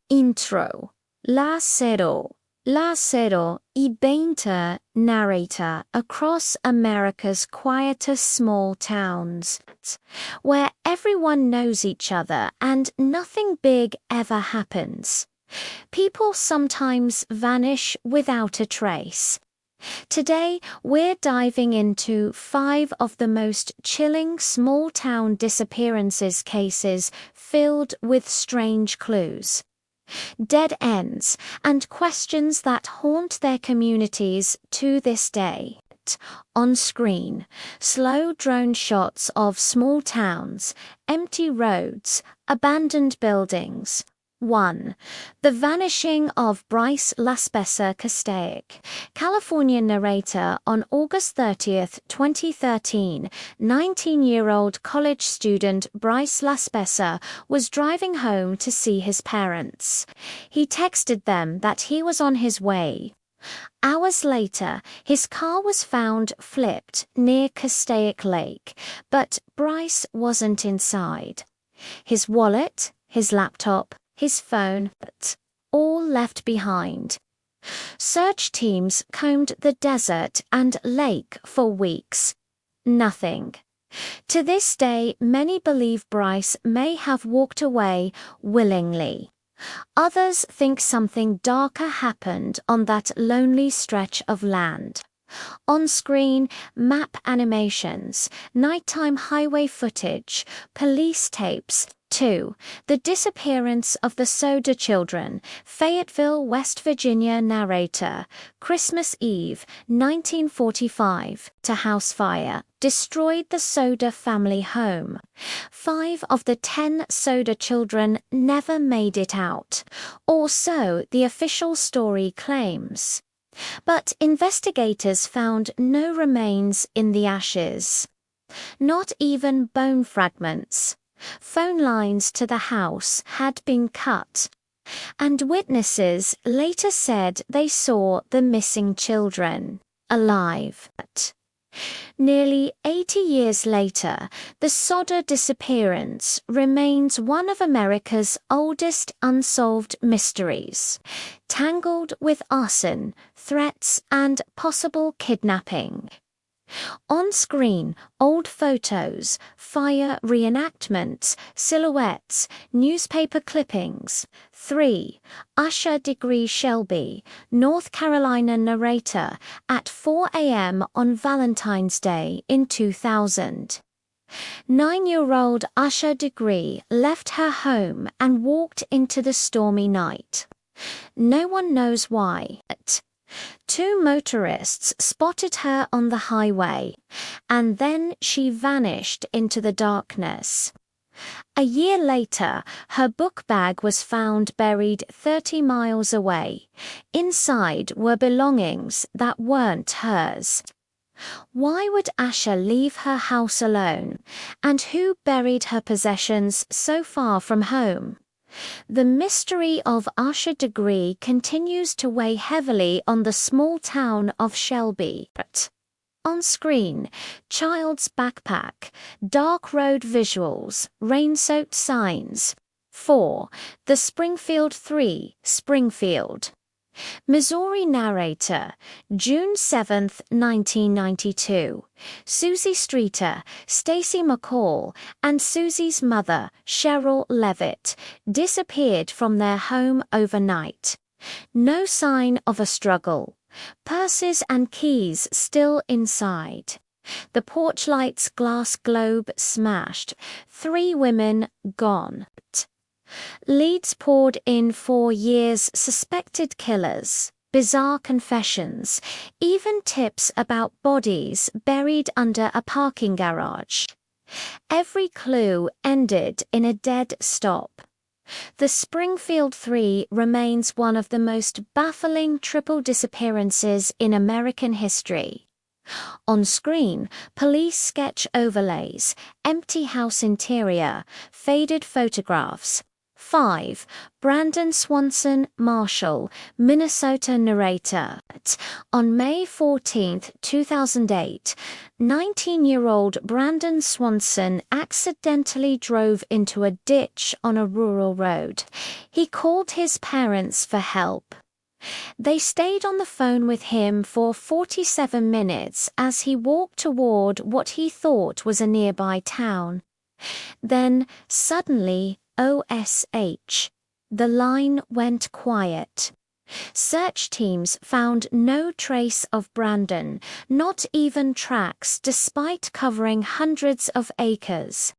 Intro. La Cero. La Cero y Bainter narrator across America's quietest small towns, where everyone knows each other and nothing big ever happens. People sometimes vanish without a trace. Today, we're diving into 5 of the most chilling small-town disappearances cases filled with strange clues, dead ends, and questions that haunt their communities to this day. On screen, slow drone shots of small towns, empty roads, abandoned buildings. 1. The Vanishing of Bryce Laspesa Castaic. California narrator on August 30, 2013, 19-year-old college student Bryce Laspesa was driving home to see his parents. He texted them that he was on his way. Hours later, his car was found flipped near Castaic Lake, but Bryce wasn't inside. His wallet, his laptop, his phone, all left behind. Search teams combed the desert and lake for weeks. Nothing. To this day, many believe Bryce may have walked away willingly. Others think something darker happened on that lonely stretch of land. On screen, map animations, nighttime highway footage, police tapes. 2. The Disappearance of the Soda Children. Fayetteville, West Virginia narrator. Christmas Eve, 1945. A house fire destroyed the Soda family home. 5 of the 10 Soda children never made it out, or so the official story claims. But investigators found no remains in the ashes. Not even bone fragments. Phone lines to the house had been cut, and witnesses later said they saw the missing children alive. Nearly 80 years later, the Soda disappearance remains one of America's oldest unsolved mysteries, tangled with arson, threats, and possible kidnapping. On screen, old photos, fire reenactments, silhouettes, newspaper clippings. 3. Usher Degree Shelby, North Carolina narrator, at 4 a.m. on Valentine's Day in 2000. 9-year-old Usher Degree left her home and walked into the stormy night. No one knows why. 2 motorists spotted her on the highway, and then she vanished into the darkness. A year later, her book bag was found buried 30 miles away. Inside were belongings that weren't hers. Why would Asha leave her house alone? And who buried her possessions so far from home? The mystery of Asha Degree continues to weigh heavily on the small town of Shelby. On screen, child's backpack, dark road visuals, rain-soaked signs. 4. The Springfield 3, Springfield. Missouri narrator, June 7, 1992. Susie Streeter, Stacy McCall, and Susie's mother, Cheryl Levitt, disappeared from their home overnight. No sign of a struggle. Purses and keys still inside. The porch light's glass globe smashed. 3 women gone. Leads poured in for years, suspected killers, bizarre confessions, even tips about bodies buried under a parking garage. Every clue ended in a dead stop. The Springfield 3 remains one of the most baffling triple disappearances in American history. On screen, police sketch overlays, empty house interior, faded photographs. 5. Brandon Swanson Marshall, Minnesota narrator. On May 14, 2008, 19-year-old Brandon Swanson accidentally drove into a ditch on a rural road. He called his parents for help. They stayed on the phone with him for 47 minutes as he walked toward what he thought was a nearby town. Then, suddenly, OSH. The line went quiet. Search teams found no trace of Brandon, not even tracks, despite covering hundreds of acres.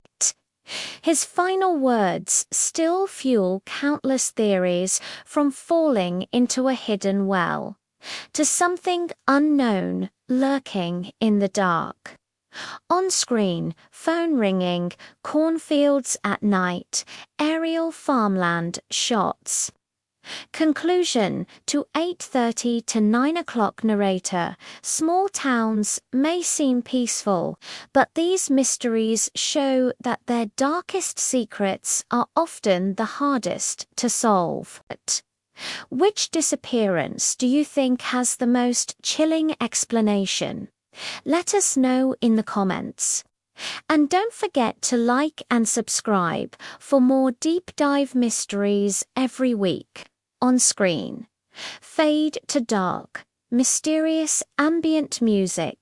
His final words still fuel countless theories, from falling into a hidden well to something unknown lurking in the dark. On screen, phone ringing, cornfields at night, aerial farmland shots. Conclusion to 8:30 to 9 o'clock narrator. Small towns may seem peaceful, but these mysteries show that their darkest secrets are often the hardest to solve. Which disappearance do you think has the most chilling explanation? Let us know in the comments. And don't forget to like and subscribe for more deep dive mysteries every week. On screen. Fade to dark. Mysterious ambient music.